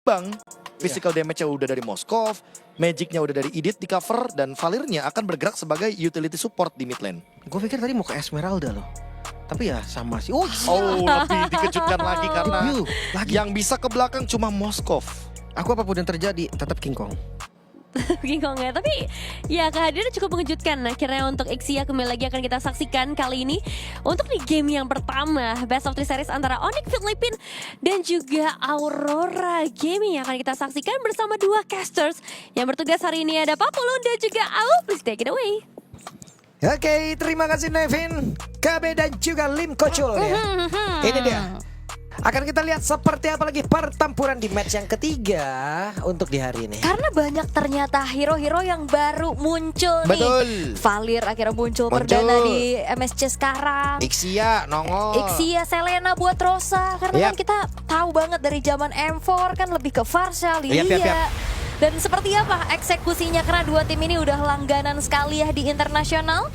imbang. Physical damage-nya udah dari Moskov, Magic-nya udah dari Edith di cover, dan Valirnya akan bergerak sebagai utility support di mid lane. Gue pikir tadi mau ke Esmeralda loh. Tapi ya sama sih. Oh, lebih dikejutkan lagi karena lagi. yang bisa ke belakang cuma Moskov. Aku apapun yang terjadi tetap King Kong. King Kong ya, tapi ya kehadiran cukup mengejutkan. Akhirnya untuk Ixia kembali lagi akan kita saksikan kali ini untuk di game yang pertama Best of 3 Series antara Onyx Philippines dan juga Aurora Gaming yang akan kita saksikan bersama dua casters yang bertugas hari ini. Ada Papulun dan juga Au. Please take it away. Oke, terima kasih Nevin, KB dan juga Lim Kocul ya. Ini dia. Akan kita lihat seperti apa lagi pertempuran di match yang ketiga untuk di hari ini. Karena banyak ternyata hero-hero yang baru muncul nih. Betul. Valir akhirnya muncul perdana di MSC sekarang. Ixia nongol. Ixia, Selena buat Rosa. Karena Yap. kan kita tahu banget dari zaman M4 kan lebih ke Varsha, Lilia. Yap. Dan seperti apa eksekusinya, karena dua tim ini udah langganan sekali ya di internasional.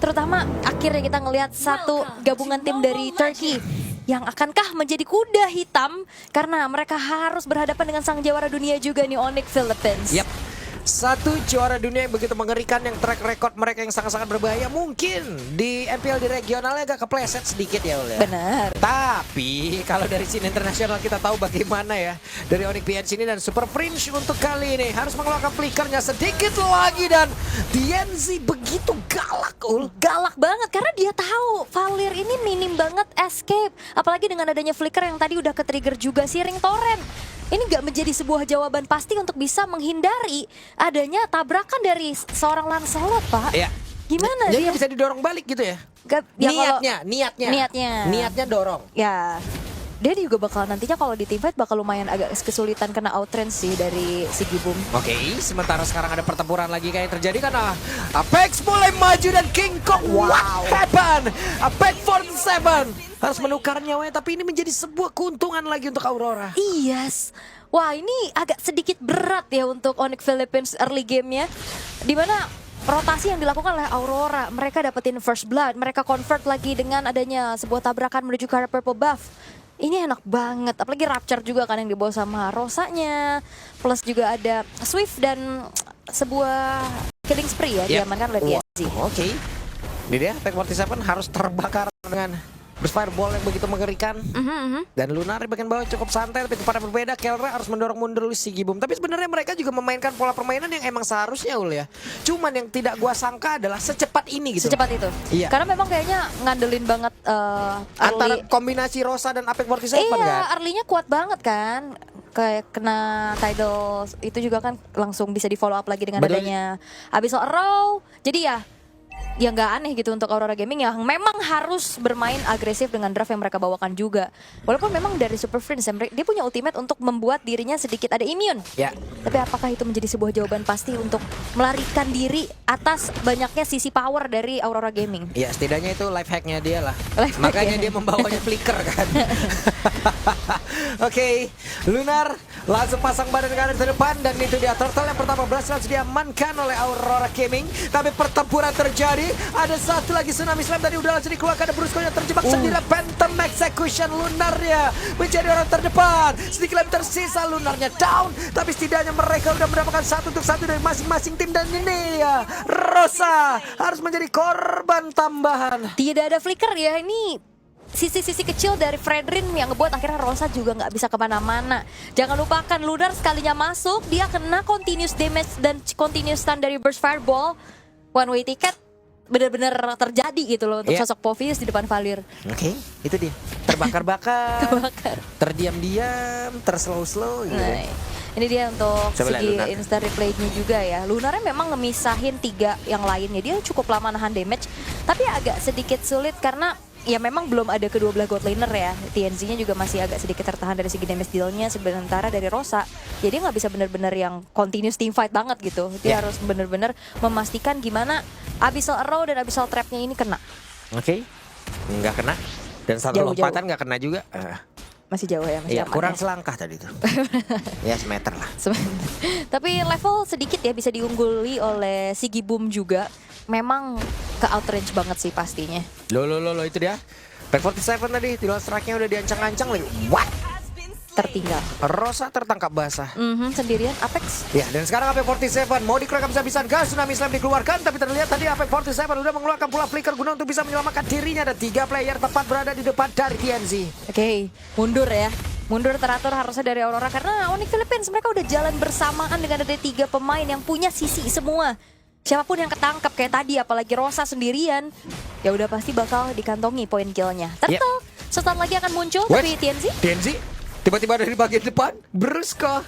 Terutama akhirnya kita ngelihat satu gabungan tim dari Turkey yang akankah menjadi kuda hitam karena mereka harus berhadapan dengan sang jawara dunia juga nih, Onyx Philippines. Yap. Satu juara dunia yang begitu mengerikan, yang track record mereka yang sangat-sangat berbahaya. Mungkin di MPL di regionalnya agak kepleset sedikit ya Ul ya. Benar. Tapi kalau dari sini internasional kita tahu bagaimana ya dari Onyx PNC ini dan Super Fringe untuk kali ini harus mengeluarkan flickernya sedikit lagi dan DNZ begitu galak Ul. Galak banget karena dia tahu Valir ini minim banget escape. Apalagi dengan adanya flicker yang tadi udah ke-trigger juga si Ring Torrent. Ini nggak menjadi sebuah jawaban pasti untuk bisa menghindari adanya tabrakan dari seorang Lancelot, Pak. Iya. Gimana Jadi dia? bisa didorong balik gitu ya? Ya kalau- Niatnya. Niatnya dorong. Ya, dia juga bakal nantinya kalau di teamfight bakal lumayan agak kesulitan kena outrange sih dari si Gibum. Oke, sementara sekarang ada pertempuran lagi kayak yang terjadi karena Apex mulai maju dan King Kong. What happened? Apex 47 harus menukar nyawanya, tapi ini menjadi sebuah keuntungan lagi untuk Aurora. Yes. Wah, ini agak sedikit berat ya untuk Onyx Philippines early game-nya. Dimana rotasi yang dilakukan oleh Aurora, mereka dapetin first blood, mereka convert lagi dengan adanya sebuah tabrakan menuju ke arah purple buff. Ini enak banget, apalagi Rapture juga kan yang dibawa sama Rosanya. Plus juga ada Swift dan sebuah killing spree ya, diamankan oleh DSG. Oke. Ini dia, Apex 47 harus terbakar dengan burst fireball yang begitu mengerikan. Dan Lunar di bagian bawah cukup santai, tapi kepada berbeda Kelra harus mendorong mundur si Gibum. Tapi sebenarnya mereka juga memainkan pola permainan yang emang seharusnya Ul ya. Cuman yang tidak gua sangka adalah secepat ini gitu. Secepat itu. Iya. Karena memang kayaknya ngandelin banget Antara early. kombinasi Rosa dan Apex 47 kan? Iya, early-nya kuat banget kan. Kayak kena Tidal itu juga kan langsung bisa di follow up lagi dengan Betul. adanya Abyssal Arrow. Jadi ya nggak aneh gitu untuk Aurora Gaming yang memang harus bermain agresif dengan draft yang mereka bawakan juga. Walaupun memang dari Super Friends dia punya ultimate untuk membuat dirinya sedikit ada immune. Ya. Tapi apakah itu menjadi sebuah jawaban pasti untuk melarikan diri atas banyaknya sisi power dari Aurora Gaming? Ya setidaknya itu life hacknya dia lah. Life hack Makanya ya. dia membawanya flicker kan. Oke, Lunar langsung pasang badan ke arah depan dan itu dia turtle yang pertama berhasil diamankan oleh Aurora Gaming. Tapi pertempuran terjadi, ada satu lagi tsunami slam tadi udah langsung dikeluarkan, ada Brusco yang terjebak sendiri. Phantom Execution, Lunarnya menjadi orang terdepan. Sedikit lebih tersisa, Lunarnya down, tapi setidaknya mereka udah mendapatkan satu untuk satu dari masing-masing tim. Dan ini ya, Rosa harus menjadi korban tambahan. Tidak ada flicker ya, ini sisi-sisi kecil dari Fredrin yang ngebuat akhirnya Rosa juga nggak bisa kemana-mana. Jangan lupakan Lunar sekalinya masuk, dia kena continuous damage dan continuous stun dari burst fireball. One way ticket benar-benar terjadi gitu loh untuk sosok Povius di depan Valir. Oke, itu dia. Terbakar-bakar, Kebakar. terdiam-diam, terslow-slow gitu. Nah, ini dia untuk Coba lihat segi Lunar. instant replaynya juga ya. Lunarnya memang ngemisahin 3 yang lainnya. Dia cukup lama nahan damage, tapi agak sedikit sulit karena ya memang belum ada kedua belah god laner ya. TNZ-nya juga masih agak sedikit tertahan dari segi damage deal-nya, sementara dari Rosa jadi nggak bisa benar-benar yang continuous team fight banget gitu. Dia harus benar-benar memastikan gimana Abyssal Arrow dan Abyssal Trap-nya ini kena. Oke, nggak kena. Dan satu Jauh-jauh. lompatan nggak kena juga. Masih jauh ya, masih Iya, aman kurang ya. selangkah tadi tuh. Ya semeter lah. Tapi level sedikit ya bisa diungguli oleh si Gibum juga. Memang ke outrange banget sih pastinya. Lo itu dia. Back 47 tadi, Tidal strike-nya udah diancang-ancang lagi. What? tertinggal. Rosa tertangkap basah. Sendirian Apex. Ya, dan sekarang Apex 47 mau dikeluarkan bisa-bisaan gas, Tsunami Slam dikeluarkan, tapi terlihat tadi Apex 47 udah mengeluarkan pula flicker guna untuk bisa menyelamatkan dirinya, dan 3 player tepat berada di depan dari TNZ. Oke, mundur ya. Mundur teratur harusnya dari Aurora karena Onyx Philippines mereka udah jalan bersamaan dengan ada 3 pemain yang punya sisi semua. Siapapun yang ketangkep kayak tadi, apalagi Rosa sendirian, ya udah pasti bakal dikantongi poin killnya. Turtle sesaat lagi akan muncul, tapi TNZ tiba-tiba dari bagian depan, Brusco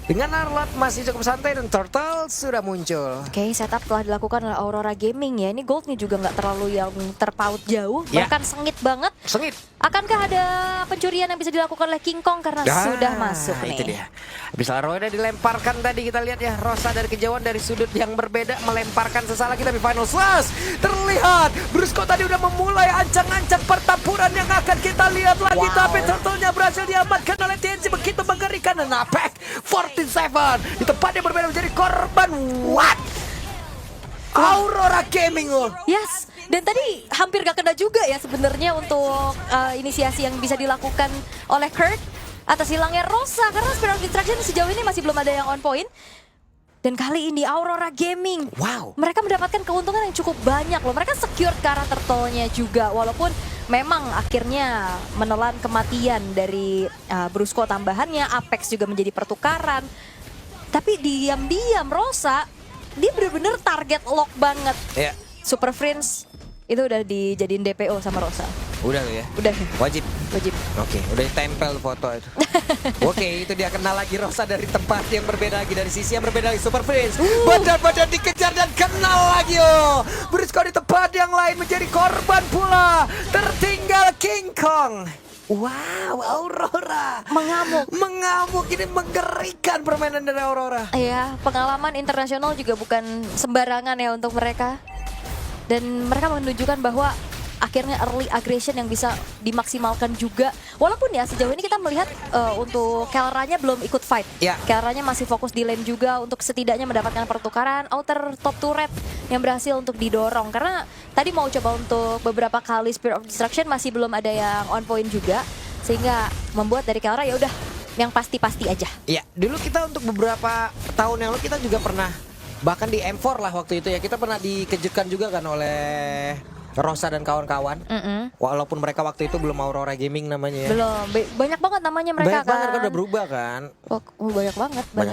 dengan Arlot masih cukup santai dan Turtle sudah muncul. Oke, setup telah dilakukan oleh Aurora Gaming ya. Ini goldnya juga nggak terlalu yang terpaut jauh, bahkan sengit banget. Sengit. Akankah ada pencurian yang bisa dilakukan oleh King Kong karena sudah masuk nih? Itu dia. Habis Laroida dilemparkan tadi, kita lihat ya, Rosa dari kejauhan dari sudut yang berbeda melemparkan sesaat lagi, tapi final slash terlihat. Brusco tadi udah memulai ancang-ancang pertempuran yang akan kita lihat lagi, tapi Turtle-nya berhasil diamankan oleh TNZ, begitu mengerikan. Dan Apex 47 di tempat yang berbeda menjadi korban. What? Aurora Gaming loh. Yes, dan tadi hampir gak kena juga ya sebenarnya untuk inisiasi yang bisa dilakukan oleh Kurt atas hilangnya Rosa, karena Spiral Distraction sejauh ini masih belum ada yang on point. Dan kali ini Aurora Gaming, mereka mendapatkan keuntungan yang cukup banyak loh. Mereka secure ke arah turtle-nya juga, walaupun memang akhirnya menelan kematian dari Brusco tambahannya. Apex juga menjadi pertukaran. Tapi diam-diam Rosa, dia bener-bener target lock banget. Super Friends itu udah dijadiin DPO sama Rosa. Udah tuh ya? Udah. Wajib? Wajib. Oke, udah ditempel foto itu. Oke, itu dia kenal lagi Rosa dari tempat yang berbeda lagi, dari sisi yang berbeda lagi. Super Prince badan-badan dikejar dan kenal lagi. Brusco di tempat yang lain menjadi korban pula. Tertinggal King Kong. Wow, Aurora mengamuk, ini mengerikan permainan dari Aurora. Iya, pengalaman internasional juga bukan sembarangan ya untuk mereka. Dan mereka menunjukkan bahwa akhirnya early aggression yang bisa dimaksimalkan juga. Walaupun ya sejauh ini kita melihat untuk Kelranya belum ikut fight. Kelranya masih fokus di lane juga untuk setidaknya mendapatkan pertukaran outer top turret yang berhasil untuk didorong. Karena tadi mau coba untuk beberapa kali Spear of Destruction masih belum ada yang on point juga. Sehingga membuat dari Kelra ya udah yang pasti-pasti aja. Iya, dulu kita untuk beberapa tahun yang lalu kita juga pernah, bahkan di M4 lah waktu itu ya, kita pernah dikejutkan juga kan oleh Rosa dan kawan-kawan. Walaupun mereka waktu itu belum Aurora Gaming namanya ya. Belum, banyak banget namanya mereka banyak banget kan, udah berubah kan. Banyak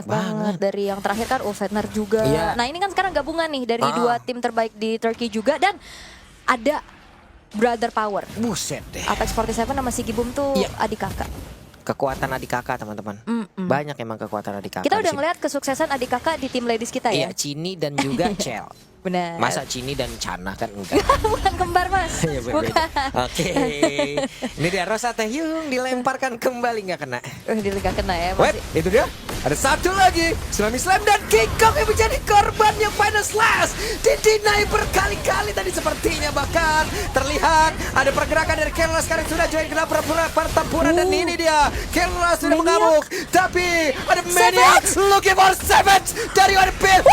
banget. Dari yang terakhir kan Fetner juga. Nah ini kan sekarang gabungan nih dari 2 tim terbaik di Turkey juga. Dan ada Brother Power. Buset deh. Apex 47 sama Sigi Boom tuh adik kakak. Kekuatan adik kakak teman-teman. Banyak emang kekuatan adik kakak. Kita udah ngeliat kesuksesan adik kakak di tim ladies kita ya. Iya, Cini dan juga Chel. Benar. Masa Cini dan Chana kan enggak. Bukan kembar mas. Bukan. Oke. Ini dia Rosa Taehyung dilemparkan kembali, nggak kena. Nggak kena ya. Wait, itu dia. Ada satu lagi. Tsunami Slam dan King Kong yang menjadi korban yang final slash. Didinai berkali-kali tadi sepertinya, bahkan terlihat ada pergerakan dari Kelra sekarang sudah join ke dalam pertempuran. Dan ini dia. Kelra sudah mengamuk. Tapi ada Maniac looking for Savage dari Orpil.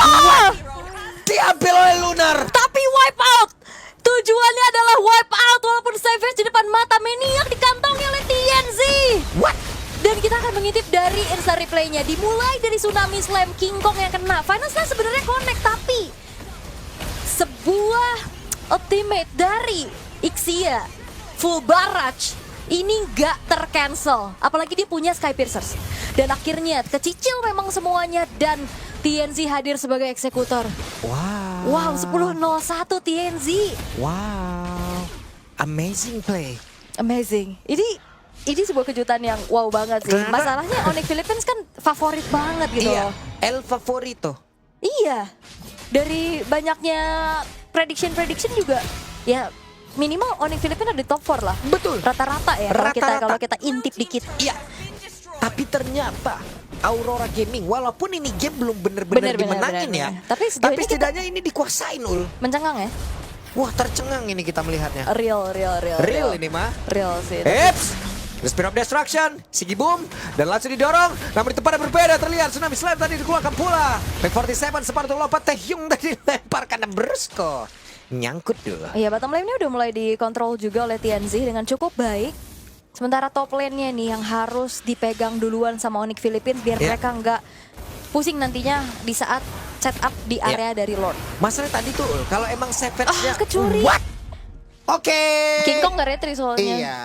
Diambil oleh Lunar. Tapi wipe out. Tujuannya adalah wipe out walaupun Savage di depan mata. Maniac dikantongi oleh TNZ. What? Dan kita akan mengintip dari Insta replaynya. Dimulai dari Tsunami Slam, King Kong yang kena. Final Slash sebenarnya connect, tapi sebuah ultimate dari Ixia full barrage ini nggak tercancel. Apalagi dia punya Sky Piercers. Dan akhirnya kecicil memang semuanya dan TNZ hadir sebagai eksekutor. Wow, 10-01 TNZ. Wow, amazing play. Amazing. Ini sebuah kejutan yang wow banget sih. Masalahnya Onyx Philippines kan favorit banget gitu loh. El favorito. Iya. Dari banyaknya prediction juga ya minimal Onyx Philippines ada di top 4 lah. Betul. Rata-rata ya kalau kita intip dikit. Iya. Tapi ternyata Aurora Gaming walaupun ini game belum bener-bener dimenangin ya. Tapi setidaknya ini dikuasain Ul. Mencengang ya. Wah, tercengang ini kita melihatnya. Real ini mah. Real sih. Eps. The Spear of Destruction, Sigi Boom, dan langsung didorong. Namun di tempat yang berbeda terlihat Tsunami Slam tadi dikeluarkan pula. P47 sepatu lompat Taehyung tadi dilemparkan dan Brusco nyangkut dulu. Iya, bottom lane-nya udah mulai dikontrol juga oleh TNZ dengan cukup baik. Sementara top lane-nya nih yang harus dipegang duluan sama Onyx Philippines biar Iya. mereka nggak pusing nantinya di saat setup di area dari Lord. Masalah tadi tuh kalau emang Savage-nya kecuri. What? Oke. King Kong nggak retri soalnya. Iya.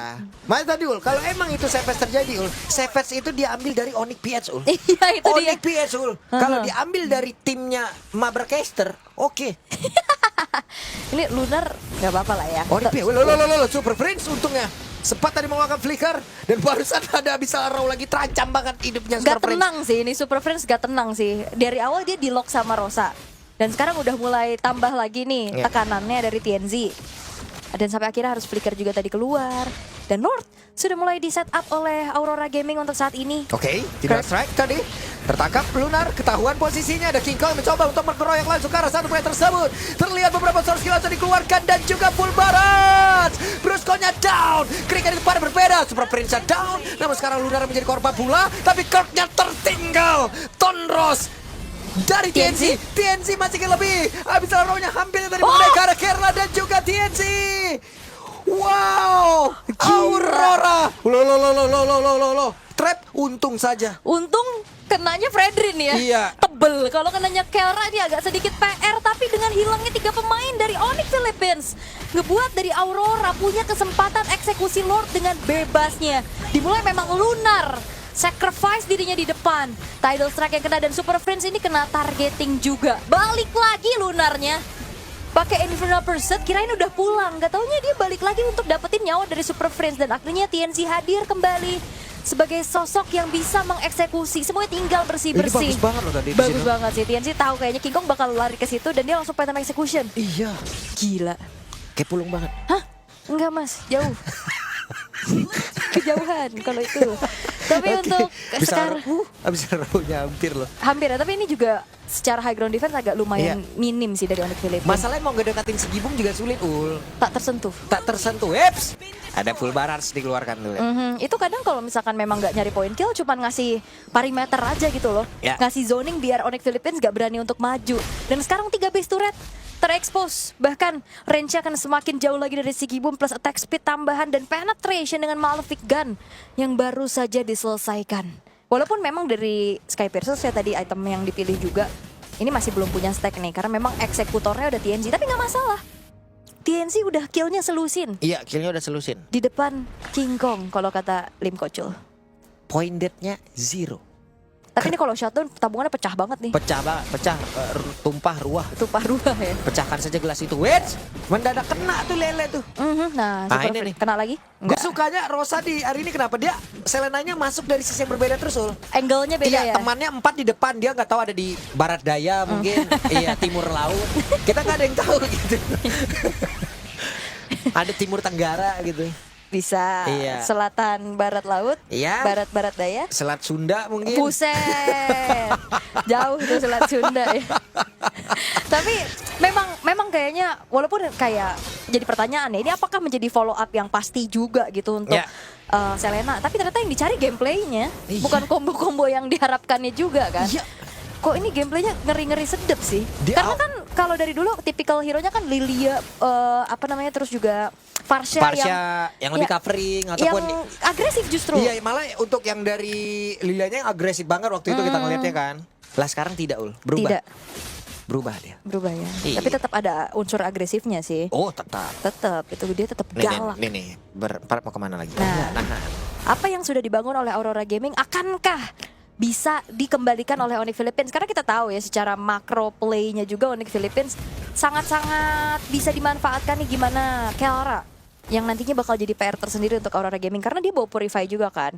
Mas tadi Ul, kalau emang itu Savage terjadi Ul, Savage itu diambil dari Onyx PH Ul. Iya itu dia. Onyx PH Ul. Kalau diambil dari timnya Mabracaster, oke. Ini Lunar nggak apa-apa lah ya. Onyx PH, lo, Super Prince untungnya. Sempat tadi mengeluarkan flicker dan barusan ada bisa raw lagi terancam banget hidupnya Gak Super Prince. tenang sih, ini Super Friends gak tenang sih. Dari awal dia di lock sama Rosa. Dan sekarang udah mulai tambah lagi nih Iya. tekanannya dari TNZ. Dan sampai akhirnya harus flicker juga tadi keluar. Dan Lord sudah mulai di setup oleh Aurora Gaming untuk saat ini. Oke, tidak strike tadi. Tertangkap Lunar, ketahuan posisinya. Ada King Kong mencoba untuk mengeroyok langsung ke arah satu player tersebut. Terlihat beberapa source skill langsung dikeluarkan dan juga full barat. Brusco-nya down. Krik di depan berbeda. Super Prince down. Namun sekarang Lunar menjadi korban pula. Tapi Kirk-nya tertinggal. Tonros dari TNC. TNC masih lebih. Habis nya hampir tadi mengenai ke arah Kerla dan juga TNC. Wow, Aurora. Lo. Trap untung saja. Untung kenanya Fredrin ya. Iya. Tebel. Kalau kenanya Kelra dia agak sedikit PR. Tapi dengan hilangnya 3 pemain dari Onyx Philippines, ngebuat dari Aurora punya kesempatan eksekusi Lord dengan bebasnya. Dimulai memang Lunar sacrifice dirinya di depan. Tidal Strike yang kena dan Super Friends ini kena targeting juga. Balik lagi Lunarnya. Pakai Infernal Pursuit, kirain udah pulang. Gak taunya dia balik lagi untuk dapetin nyawa dari Super Friends. Dan akhirnya TNC hadir kembali sebagai sosok yang bisa mengeksekusi. Semuanya tinggal bersih-bersih. Ini bagus banget loh tadi di Bagus sini. banget sih. TNC tahu kayaknya King Kong bakal lari ke situ dan dia langsung Phantom Execution. Iya, Gila. kayak pulung banget. Hah? Enggak mas, jauh. Kejauhan kalau itu. Tapi Oke. untuk Bisa sekarang habis rawnya hampir loh. hampir ya. Tapi ini juga secara high ground defense agak lumayan minim sih dari Onyx Philippines. Masalahnya mau ngedekatin si Gibung juga sulit, Ul. Tak tersentuh. Tak tersentuh. Eps. Ada full barars dikeluarkan dulu. Itu kadang kalau misalkan memang nggak nyari point kill, cuman ngasih perimeter aja gitu loh. Ya. Ngasih zoning biar Onyx Philippines nggak berani untuk maju. Dan sekarang 3 base turret terekspos. Bahkan range akan semakin jauh lagi dari si Gibum plus attack speed tambahan dan penetration dengan Malefic Gun yang baru saja diselesaikan. Walaupun memang dari Sky Piercer ya tadi item yang dipilih juga, ini masih belum punya stack nih karena memang eksekutornya udah TNC, tapi nggak masalah. TNC udah killnya selusin Iya, killnya udah selusin. di depan King Kong kalau kata Lim Kocul. Point dead-nya 0. Tapi ini kalau shutdown tabungannya pecah banget nih. Pecah banget, pecah, tumpah ruah. Tumpah ruah ya. Pecahkan saja gelas itu. Wait, mendadak kena tuh lele tuh. Nah, Ah, Super ini Free. nih. Kena lagi? Gue sukanya Rosa di hari ini kenapa dia Selenanya masuk dari sisi yang berbeda terus, Ul. Angle-nya beda Iya, ya. temannya 4 di depan, dia nggak tahu ada di barat daya mungkin, iya timur laut. Kita nggak ada yang tahu gitu. Ada timur tenggara gitu. Bisa Iya. selatan barat laut, Iya. barat daya. Selat Sunda mungkin. Buset. Jauh tuh Selat Sunda ya. Tapi memang kayaknya walaupun kayak jadi pertanyaan ya, ini apakah menjadi follow up yang pasti juga gitu untuk Ya. Selena, tapi ternyata yang dicari gameplaynya, Iya. bukan combo-combo yang diharapkannya juga kan. Iya. Kok ini gameplaynya ngeri-ngeri sedep sih. Dia Karena kan kalau dari dulu tipikal hero-nya kan Lilia, apa namanya, terus juga Farsha yang lebih ya, covering yang ataupun agresif justru. iya malah untuk yang dari Lilianya yang agresif banget waktu itu kita ngeliatnya kan. Lah sekarang tidak, Ul. Berubah. Tidak Berubah dia. berubah ya. Iya. Tapi tetap ada unsur agresifnya sih. Oh, tetap. Tetap itu dia tetap Nih, galak. nih. Berempat mau kemana lagi? Nah. Apa yang sudah dibangun oleh Aurora Gaming akankah bisa dikembalikan oleh Onyx Philippines? Karena kita tahu ya secara makro play-nya juga Onyx Philippines sangat-sangat bisa dimanfaatkan nih gimana Kelra yang nantinya bakal jadi PR tersendiri untuk Aurora Gaming karena dia bawa Purify juga kan.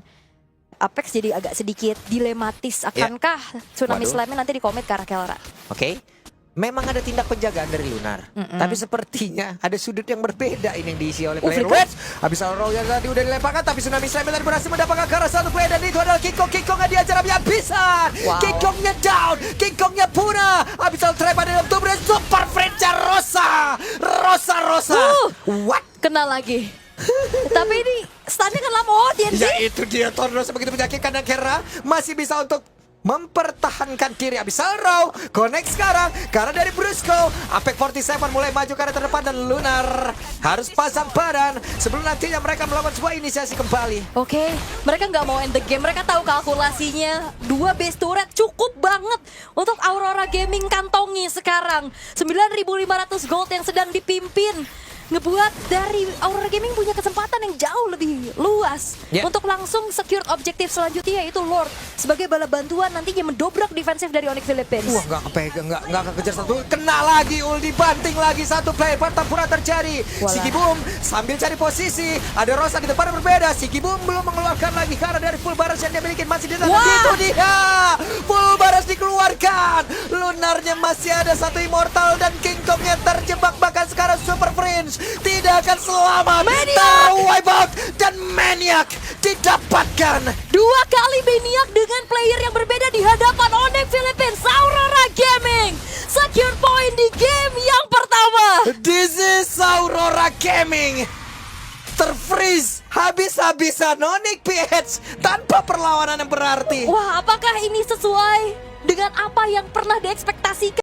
Apex jadi agak sedikit dilematis, akankah Tsunami Waduh. Slime-nya nanti dikomit ke arah Kelra? Oke. Memang ada tindak penjagaan dari Lunar. Tapi sepertinya ada sudut yang berbeda ini yang diisi oleh player flicker. West. Habis Aurora yang tadi udah dilemparkan, tapi Tsunami Slime tadi berhasil mendapatkan ke arah satu player dan itu adalah King Kong. King Kong nggak diajar habis-habisan. Wow. King Kongnya down. King Kongnya punah. Habis trap ada dalam tubuh dan Super French Rosa. Rosa. What? Kena lagi. Tapi ini stunnya kan lama. Oh, TNC. Ya itu dia Tornosa begitu menyakitkan dan Kera masih bisa untuk mempertahankan diri. Abyssal Row connect sekarang karena dari Brusco. Apex 47 mulai maju ke arah terdepan dan Lunar harus pasang badan sebelum nantinya mereka melakukan sebuah inisiasi kembali. Oke, mereka nggak mau end the game. Mereka tahu kalkulasinya. 2 base turret cukup banget untuk Aurora Gaming kantongi sekarang. 9.500 gold yang sedang dipimpin. Ngebuat dari Aurora Gaming punya kesempatan yang jauh lebih luas untuk langsung secure objektif selanjutnya, yaitu Lord sebagai bala bantuan nantinya mendobrak defensif dari Onyx Philippines. Wah, nggak kepegang, nggak kekejar satu, kena lagi ulti, banting lagi satu player, pertempuran terjadi. Sigi Boom sambil cari posisi, ada Rosa di depan yang berbeda. Sigi Boom belum mengeluarkan lagi karena dari full baras yang dia miliki masih di dalam. Itu dia, full baras dikeluarkan. Lunarnya masih ada satu immortal dan King Kongnya terjebak, bahkan sekarang Super Prince tidak akan selamat. Terwipe out dan Maniac didapatkan. 2 kali Maniac dengan player yang berbeda di hadapan Onyx Philippines. Aurora Gaming secure point di game yang pertama. This is Aurora Gaming. Terfreeze habis-habisan Onyx PH tanpa perlawanan yang berarti. Wah, apakah ini sesuai dengan apa yang pernah diekspektasikan?